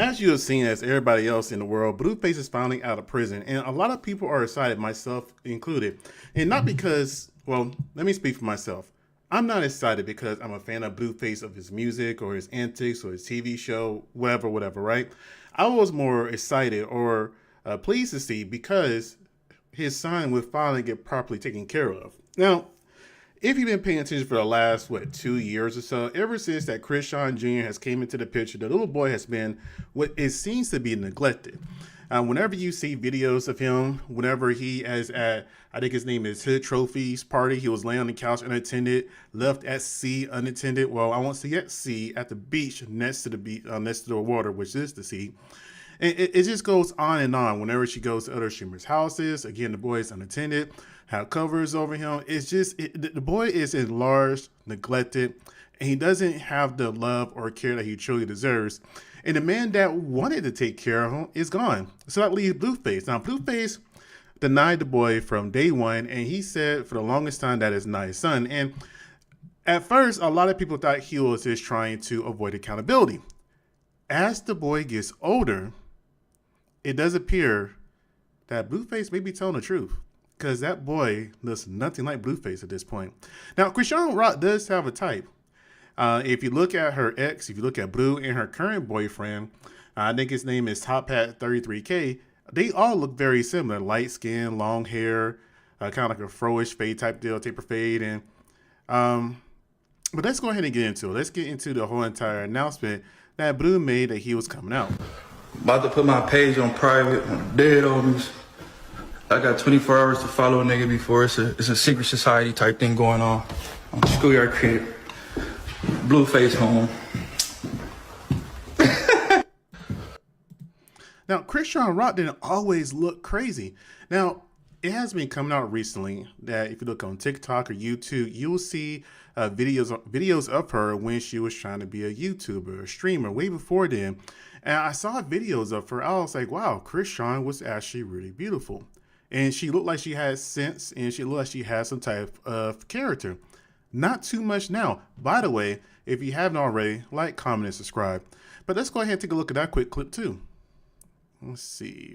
As you have seen, as everybody else in the world, Blueface is finally out of prison, and a lot of people are excited, myself included. And not because, well, let me speak for myself. I'm not excited because I'm a fan of Blueface, of his music or his antics or his TV show, whatever, right? I was more excited or pleased to see because his son would finally get properly taken care of. Now, if you've been paying attention for the last, 2 years or so, ever since that Chrisean Jr. has came into the picture, the little boy has been what it seems to be neglected. Whenever you see videos of him, whenever he is at, I think his name is Hood Trophies party, he was laying on the couch unattended, left at sea unattended. Well, I won't say at sea, at the beach next to the beach, next to the water, which is the sea. And it just goes on and on. Whenever she goes to other streamers' houses, again, the boy is unattended, have covers over him. It's just, the boy is enlarged, neglected, and he doesn't have the love or care that he truly deserves. And the man that wanted to take care of him is gone. So that leaves Blueface. Now, Blueface denied the boy from day one, and he said for the longest time that is not his son. And at first, a lot of people thought he was just trying to avoid accountability. As the boy gets older, it does appear that Blueface may be telling the truth, because that boy looks nothing like Blueface at this point. Now, Chrisean Rock does have a type. If you look at her ex, if you look at Blue and her current boyfriend, I think his name is Top Hat 33K, they all look very similar. Light skin, long hair, kind of like a fro-ish fade type deal, taper fade. And but let's go ahead and get into it. Let's get into the whole entire announcement that Blue made that he was coming out. About to put my page on private. I'm dead on this. I got 24 hours to follow a nigga before it's a secret society type thing going on. Schoolyard crib. Blueface home. Now, Chrisean Rock didn't always look crazy. Now, it has been coming out recently that if you look on TikTok or YouTube, you'll see videos of her when she was trying to be a YouTuber, a streamer, way before then. And I saw videos of her. I was like, wow, Chrisean was actually really beautiful. And she looked like she had sense, and she looked like she had some type of character. Not too much now. By the way, if you haven't already, like, comment, and subscribe. But let's go ahead and take a look at that quick clip too. Let's see.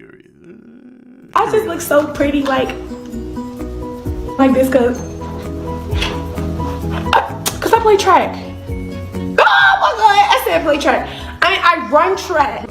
I just look so pretty, like this, cause I play track. Oh my God, I said play track. I run track.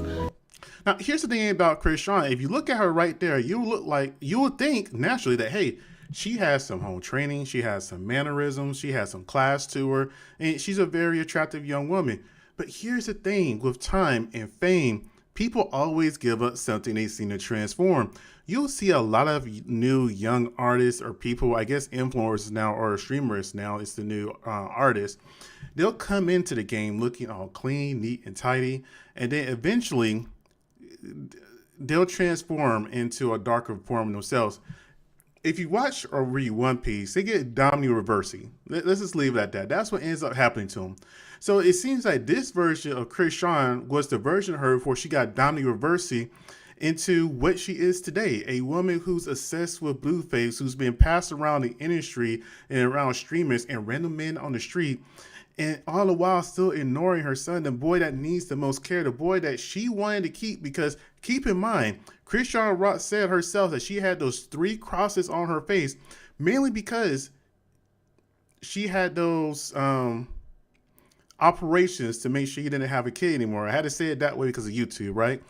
Now, here's the thing about Chrisean. If you look at her right there, you would think naturally that, hey, she has some home training, she has some mannerisms, she has some class to her, and she's a very attractive young woman. But here's the thing, with time and fame, people always give up something they seem to transform. You'll see a lot of new young artists or people, I guess influencers now or streamers now, it's the new artists. They'll come into the game looking all clean, neat, and tidy, and then eventually they'll transform into a darker form of themselves. If you watch or read One Piece, they get Domino Reversi. Let's just leave it at that. That's what ends up happening to them. So it seems like this version of Chrisean was the version of her before she got Domino Reversi into what she is today. A woman who's obsessed with Blueface, who's been passed around the industry and around streamers and random men on the street, and all the while still ignoring her son, the boy that needs the most care, the boy that she wanted to keep. Because keep in mind, Chrisean Rock said herself that she had those 3 crosses on her face, mainly because she had those operations to make sure you didn't have a kid anymore. I had to say it that way because of YouTube, right?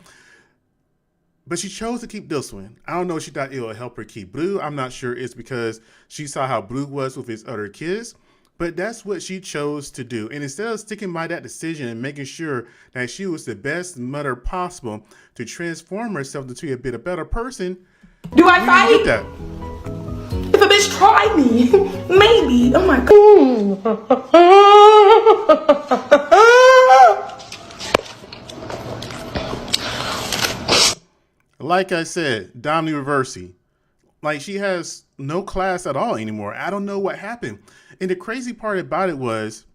But she chose to keep this one. I don't know if she thought it would help her keep Blue. I'm not sure it's because she saw how Blue was with his other kids. But that's what she chose to do. And instead of sticking by that decision and making sure that she was the best mother possible to transform herself into a bit a better person, do I fight? That. If a bitch try me, maybe. Oh my God. Like I said, Domino Reversi. Like, she has no class at all anymore. I don't know what happened. And the crazy part about it was,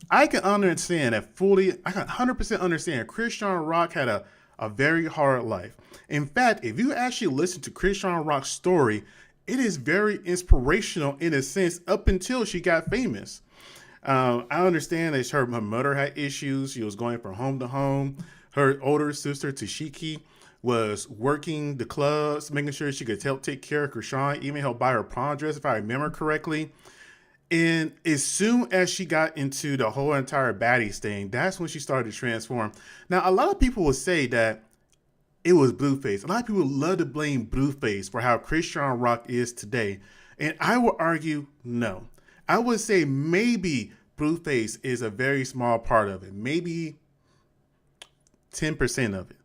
I can understand that fully. I can 100% understand Chrisean Rock had a very hard life. In fact, if you actually listen to Chrisean Rock's story, it is very inspirational in a sense up until she got famous. I understand that her mother had issues. She was going from home to home. Her older sister, Tashiki, was working the clubs, making sure she could help take care of Chrisean, even help buy her prom dress, if I remember correctly. And as soon as she got into the whole entire baddies thing, that's when she started to transform. Now, a lot of people will say that it was Blueface. A lot of people love to blame Blueface for how Chrisean Rock is today. And I would argue no. I would say maybe Blueface is a very small part of it. Maybe 10% of it,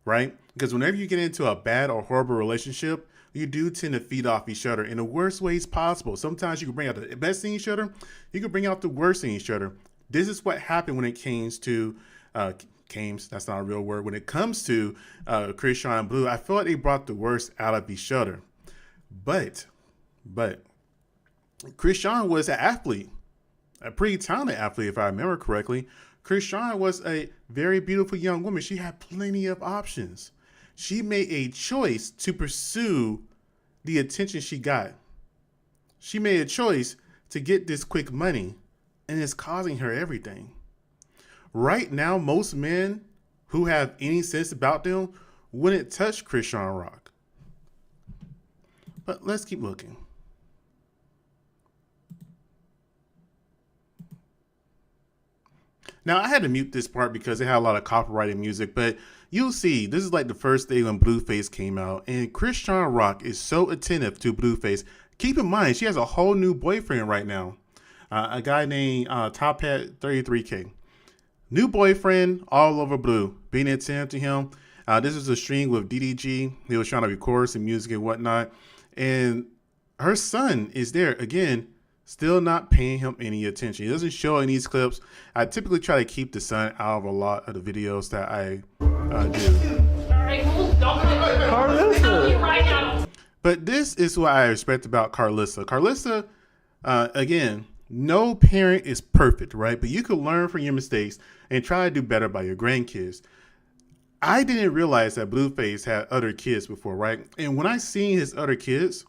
right? Because whenever you get into a bad or horrible relationship, you do tend to feed off each other in the worst ways possible. Sometimes you can bring out the best in each other. You can bring out the worst in each other. This is what happened when it came to that's not a real word. When it comes to Chrisean and Blue, I feel like they brought the worst out of each other. But Chrisean was an athlete, a pretty talented athlete, if I remember correctly. Chrisean was a very beautiful young woman. She had plenty of options. She made a choice to pursue the attention she got. She made a choice to get this quick money, and it's causing her everything. Right now, most men who have any sense about them wouldn't touch Chrisean Rock. But let's keep looking. Now, I had to mute this part because it had a lot of copyrighted music, but you'll see, this is like the first day when Blueface came out, and Chrisean Rock is so attentive to Blueface. Keep in mind, she has a whole new boyfriend right now, a guy named Top Hat 33K. New boyfriend all over Blue, being attentive to him. This is a stream with DDG. He was trying to record some music and whatnot, and her son is there again, still not paying him any attention. He doesn't show in these clips. I typically try to keep the son out of a lot of the videos that I do. Carlissa. But this is what I respect about Carlissa. Carlissa, again, no parent is perfect, right? But you can learn from your mistakes and try to do better by your grandkids. I didn't realize that Blueface had other kids before, right? And when I seen his other kids,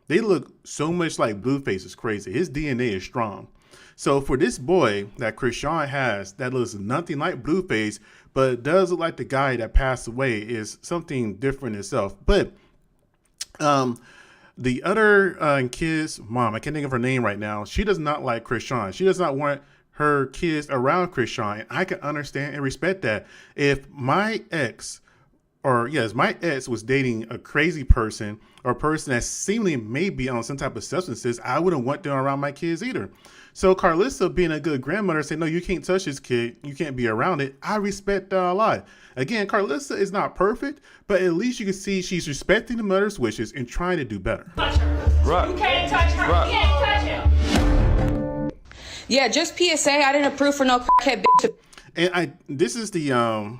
they look so much like Blueface. Is crazy. His DNA is strong. So for this boy that Chrisean has that looks nothing like Blueface, but does look like the guy that passed away, is something different itself. But the other kid's mom, I can't think of her name right now. She does not like Chrisean. She does not want her kids around Chrisean. And I can understand and respect that. If my ex was dating a crazy person or a person that seemingly may be on some type of substances, I wouldn't want them around my kids either. So Carlissa, being a good grandmother, said, no, you can't touch this kid. You can't be around it. I respect that a lot. Again, Carlissa is not perfect, but at least you can see she's respecting the mother's wishes and trying to do better. Touch her. Right. You can't touch her. Right. You can't touch him. Yeah, just PSA. I didn't approve for no crackhead bitch. And this is the other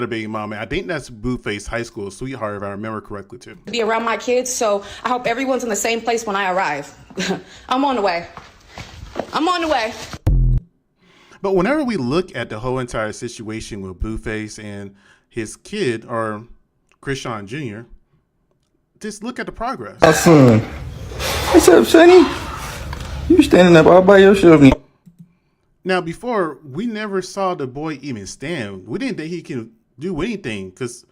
baby mama. I think that's Blueface high school sweetheart, if I remember correctly, too. Be around my kids, so I hope everyone's in the same place when I arrive. I'm on the way. I'm on the way. But whenever we look at the whole entire situation with Blueface and his kid, or Chrisean Jr., just look at the progress. My son. What's up, Sonny? You standing up all by yourself. Now, before, we never saw the boy even stand. We didn't think he can do anything because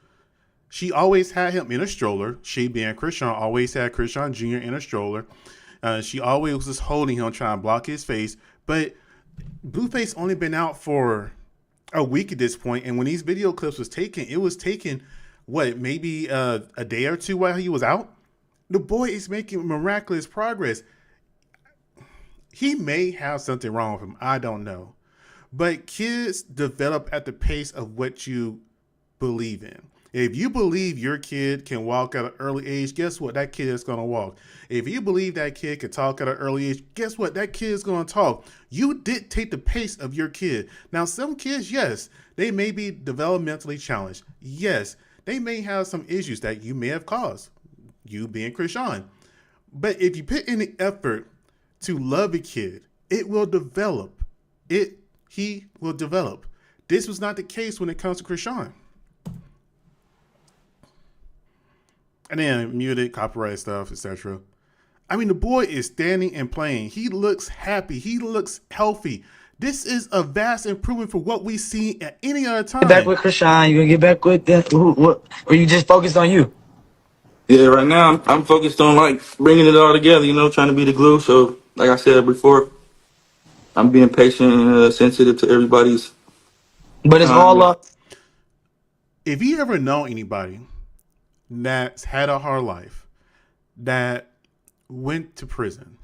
she always had him in a stroller. She, being Chrisean, always had Chrisean Jr. in a stroller. She always was just holding him, trying to block his face. But Blueface only been out for a week at this point, and when these video clips was taken, it was taken, what, maybe a day or two while he was out? The boy is making miraculous progress. He may have something wrong with him. I don't know. But kids develop at the pace of what you believe in. If you believe your kid can walk at an early age, guess what? That kid is going to walk. If you believe that kid can talk at an early age, guess what? That kid is going to talk. You dictate the pace of your kid. Now, some kids, yes, they may be developmentally challenged. Yes, they may have some issues that you may have caused, you being Chrisean. But if you put in the effort to love a kid, it will develop. He will develop. This was not the case when it comes to Chrisean. And then muted, copyright stuff, etc. I mean, the boy is standing and playing. He looks happy. He looks healthy. This is a vast improvement for what we see at any other time. Get back with Chrisean. You gonna get back with that? What? Or you just focused on you? Yeah, right now I'm focused on like bringing it all together, you know, trying to be the glue. So, like I said before, I'm being patient and sensitive to everybody's But it's all up. If you ever know anybody that's had a hard life, that went to prison,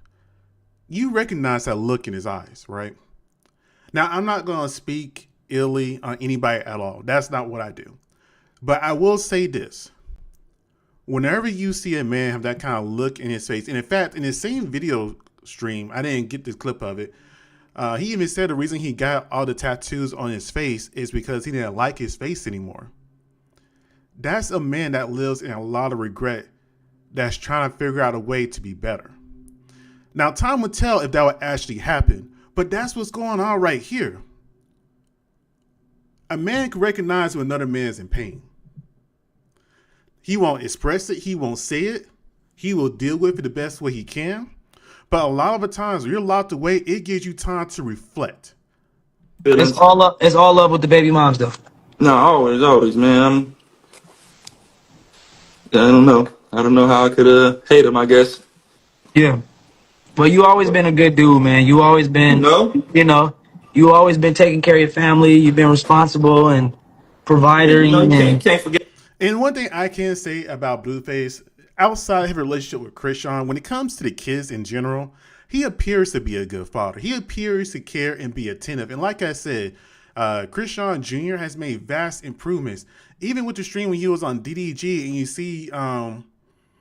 you recognize that look in his eyes, right? Now, I'm not going to speak illy on anybody at all. That's not what I do. But I will say this. Whenever you see a man have that kind of look in his face, and in fact, in his same video stream, I didn't get this clip of it, he even said the reason he got all the tattoos on his face is because he didn't like his face anymore. That's a man that lives in a lot of regret, that's trying to figure out a way to be better. Now, time will tell if that would actually happen, but that's what's going on right here. A man can recognize when another man is in pain. He won't express it. He won't say it. He will deal with it the best way he can. But a lot of the times when you're locked away, it gives you time to reflect. It's all up. It's all up with the baby moms, though. No, always, man. I don't know how I could hate him, I guess. Yeah. Well, you always been a good dude, man. You always been, you always been taking care of your family. You've been responsible and provider. You can't forget. And one thing I can say about Blueface, outside of his relationship with Chrisean, when it comes to the kids in general, he appears to be a good father. He appears to care and be attentive. And like I said, Chrisean Jr. has made vast improvements. Even with the stream when he was on DDG and you see the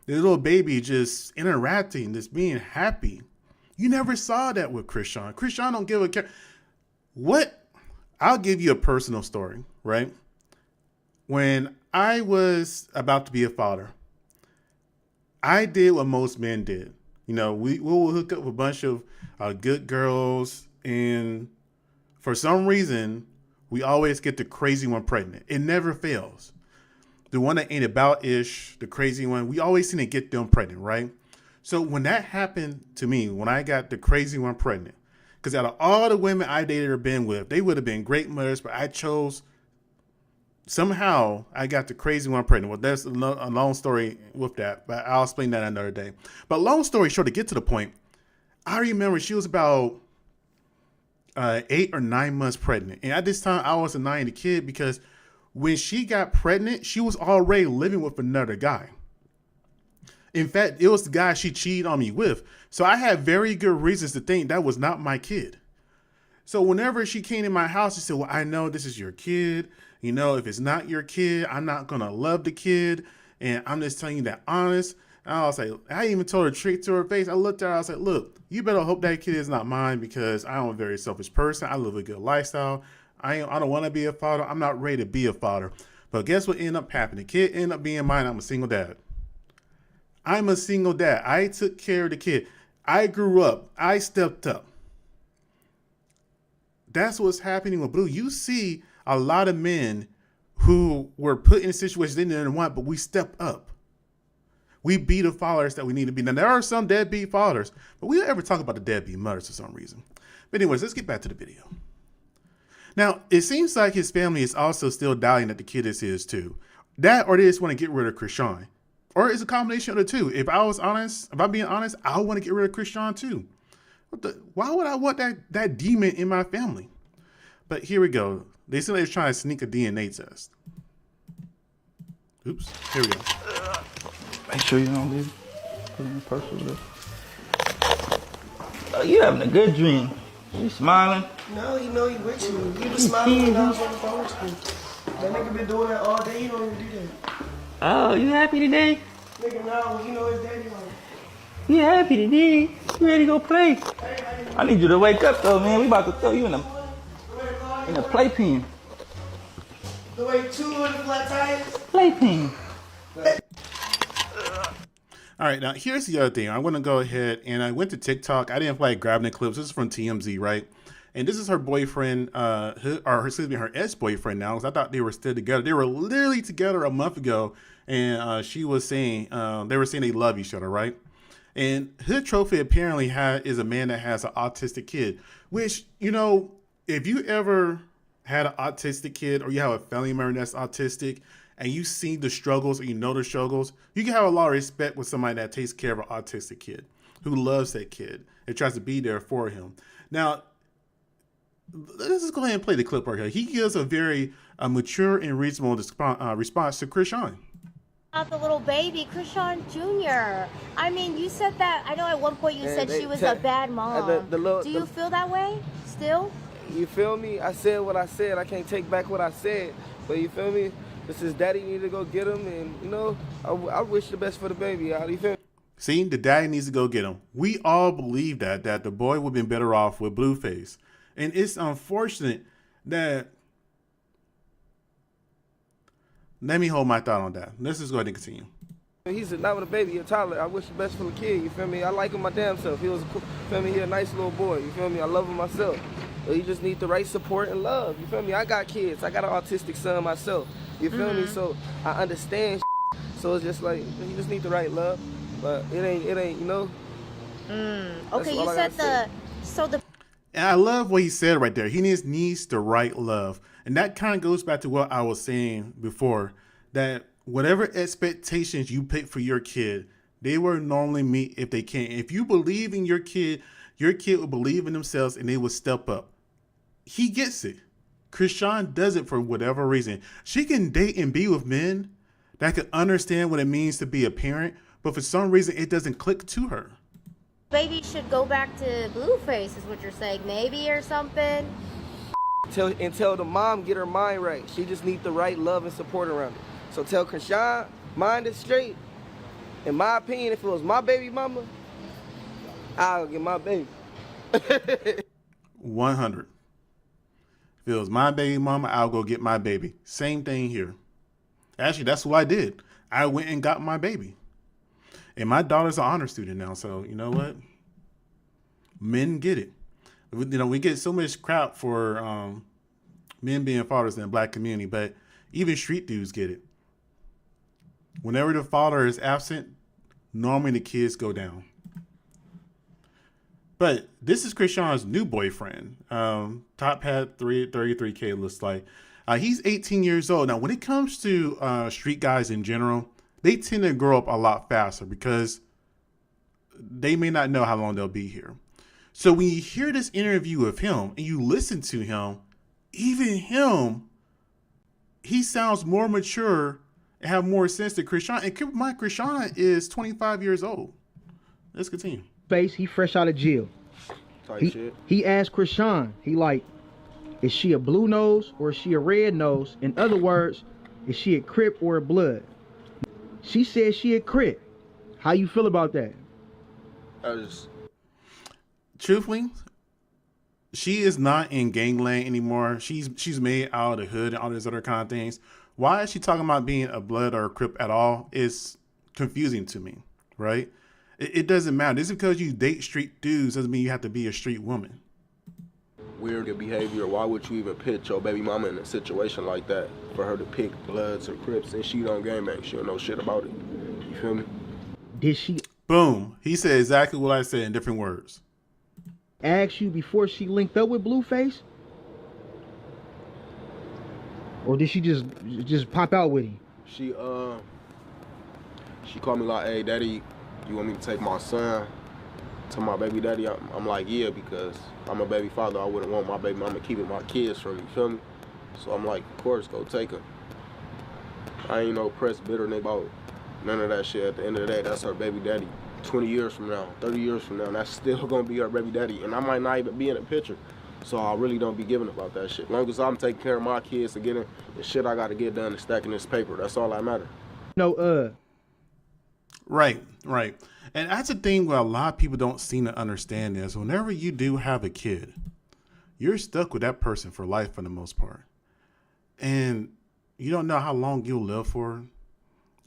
little baby just interacting, just being happy. You never saw that with Chrisean. Chrisean don't give a care. What? I'll give you a personal story, right? When I was about to be a father, I did what most men did. You know, we will hook up with a bunch of good girls, and for some reason, we always get the crazy one pregnant. It never fails. The one that ain't about-ish, the crazy one, we always seem to get them pregnant, right? So when that happened to me, when I got the crazy one pregnant, because out of all the women I dated or been with, they would have been great mothers, but I chose, somehow I got the crazy one pregnant. Well, there's a long story with that, but I'll explain that another day. But long story short, to get to the point, I remember she was about 8 or 9 months pregnant. And at this time, I was denying the kid because when she got pregnant, she was already living with another guy. In fact, it was the guy she cheated on me with. So I had very good reasons to think that was not my kid. So whenever she came in my house, she said, well, I know this is your kid. You know, if it's not your kid, I'm not going to love the kid. And I'm just telling you that honest. And I was like, I even told her straight to her face. I looked at her, I was like, look, you better hope that kid is not mine because I am a very selfish person. I live a good lifestyle. I don't want to be a father. I'm not ready to be a father. But guess what ended up happening? The kid ended up being mine. I'm a single dad. I'm a single dad. I took care of the kid. I grew up. I stepped up. That's what's happening with Blue. You see a lot of men who were put in situations they didn't want, but we step up. We be the fathers that we need to be. Now, there are some deadbeat fathers, but we don't ever talk about the deadbeat mothers for some reason. But anyways, let's get back to the video. Now, it seems like his family is also still doubting that the kid is his too. That or they just want to get rid of Chrisean. Or it's a combination of the two. If I'm being honest, I want to get rid of Chrisean too. Why would I want that demon in my family? But here we go. They said they was trying to sneak a DNA test. Oops. Here we go. Make sure you don't leave. Put it in the purse over there. Oh, you having a good dream. You smiling? No, you know he with you. He was smiling when I was on the phone with you. That nigga been doing that all day. He don't even do that. Oh, you happy today? Nigga, now you know his daddy like. You happy today? You ready to go play? I need you to wake up though, man. We about to throw you in a playpen. The way 2 of the flat tires. Playpen. All right, now here's the other thing. I'm going to go ahead and I went to TikTok. I didn't feel like grabbing the clips. This is from TMZ, right? And this is her boyfriend, her ex-boyfriend now, because I thought they were still together. They were literally together a month ago, and she was saying, they were saying they love each other, right? And Hood Trophy apparently is a man that has an autistic kid, which, you know, if you ever had an autistic kid or you have a family member that's autistic and you see the struggles or you know the struggles, you can have a lot of respect with somebody that takes care of an autistic kid, who loves that kid and tries to be there for him. Now, let's just go ahead and play the clip right here. He gives a very mature and reasonable response to Chrisean. About the little baby, Chrisean Jr. I mean, you said that. I know at one point you said she was a bad mom. Do you feel that way still? You feel me? I said what I said. I can't take back what I said. But you feel me? This is daddy need to go get him, and you know, I wish the best for the baby. You feel me? See, the daddy needs to go get him. We all believe that the boy would have been better off with Blueface. And it's unfortunate that... Let me hold my thought on that. Let's just go ahead and continue. He's not with a baby, a toddler. I wish the best for the kid, you feel me? I like him my damn self. He was, feel me, he a nice little boy, you feel me? I love him myself. But he just need the right support and love, you feel me? I got kids. I got an autistic son myself, you feel me? So I understand. So it's just like, he just need the right love. But it ain't, you know? Okay, you said And I love what he said right there. He needs the right love. And that kind of goes back to what I was saying before, that whatever expectations you pick for your kid, they will normally meet if they can. If you believe in your kid will believe in themselves and they will step up. He gets it. Chrisean does it for whatever reason. She can date and be with men that can understand what it means to be a parent, but for some reason it doesn't click to her. baby should go back to Blueface is what you're saying, maybe, or something. Tell the mom get her mind right. She just needs the right love and support around her. So tell Chrisean, mind it straight. In my opinion, if it was my baby mama, I'll get my baby. 100. If it was my baby mama, I'll go get my baby. Same thing here. Actually, that's what I did. I went and got my baby. And my daughter's an honor student now, so you know what? Men get it. You know, we get so much crap for men being fathers in the black community, but even street dudes get it. Whenever the father is absent, normally the kids go down. But this is Chrisean's new boyfriend. Top hat 33K looks like. He's 18 years old. Now, when it comes to street guys in general, they tend to grow up a lot faster because they may not know how long they'll be here. So when you hear this interview of him and you listen to him, even him, he sounds more mature and have more sense than Chrisean. And keep in mind, Chrisean is 25 years old. Let's continue. Face, he fresh out of jail. He asked Chrisean, he like, is she a blue nose or is she a red nose? In other words, is she a Crip or a Blood? She said she a Crip. How you feel about that? Truthfully, she is not in gangland anymore. She's made out of the hood and all these other kind of things. Why is she talking about being a Blood or a Crip at all? Is confusing to me, right? It doesn't matter. Just because you date street dudes doesn't mean you have to be a street woman. Weird behavior. Why would you even pitch your baby mama in a situation like that for her to pick Bloods or Crips and she don't gangbang? She don't know shit about it. You feel me? Did she? Boom. He said exactly what I said in different words. Ask you before she linked up with Blueface? Or did she just pop out with him? She called me like, hey, daddy, you want me to take my son to my baby daddy? I'm like, yeah, because I'm a baby father. I wouldn't want my baby mama keeping my kids from me, you feel me? So I'm like, of course, go take her. I ain't no press bitter about none of that shit. At the end of the day, that's her baby daddy. 20 years from now, 30 years from now, that's still gonna be her baby daddy. And I might not even be in the picture. So I really don't be giving about that shit. As long as I'm taking care of my kids and getting the shit I gotta get done and stacking this paper, that's all that matters. No, Right. And that's the thing where a lot of people don't seem to understand is whenever you do have a kid, you're stuck with that person for life for the most part. And you don't know how long you'll live for.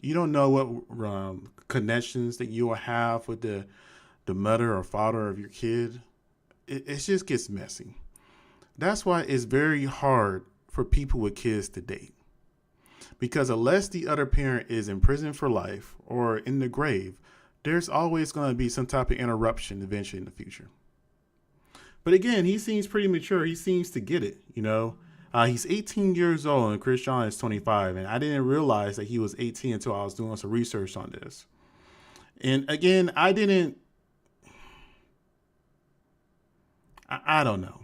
You don't know what connections that you will have with the mother or father of your kid. It just gets messy. That's why it's very hard for people with kids to date. Because unless the other parent is in prison for life or in the grave, there's always going to be some type of interruption eventually in the future. But again, he seems pretty mature. He seems to get it, you know. He's 18 years old and Chrisean is 25. And I didn't realize that he was 18 until I was doing some research on this. And again, I don't know.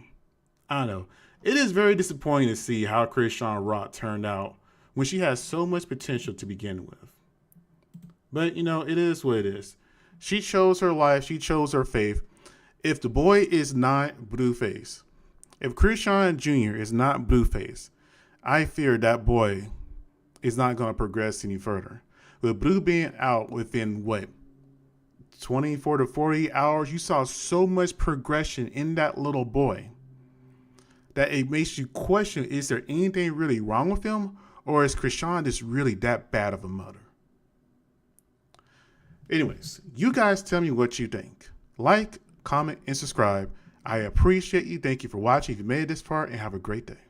I don't know. It is very disappointing to see how Chrisean Rock turned out when she has so much potential to begin with. But, you know, it is what it is. She chose her life. She chose her faith. If the boy is not Blueface, if Chrisean Jr. is not Blueface, I fear that boy is not going to progress any further. With Blue being out within, 24 to 48 hours, you saw so much progression in that little boy that it makes you question, is there anything really wrong with him? Or is Chrisean just really that bad of a mother? Anyways, you guys tell me what you think. Like, comment, and subscribe. I appreciate you. Thank you for watching. If you made it this far, and have a great day.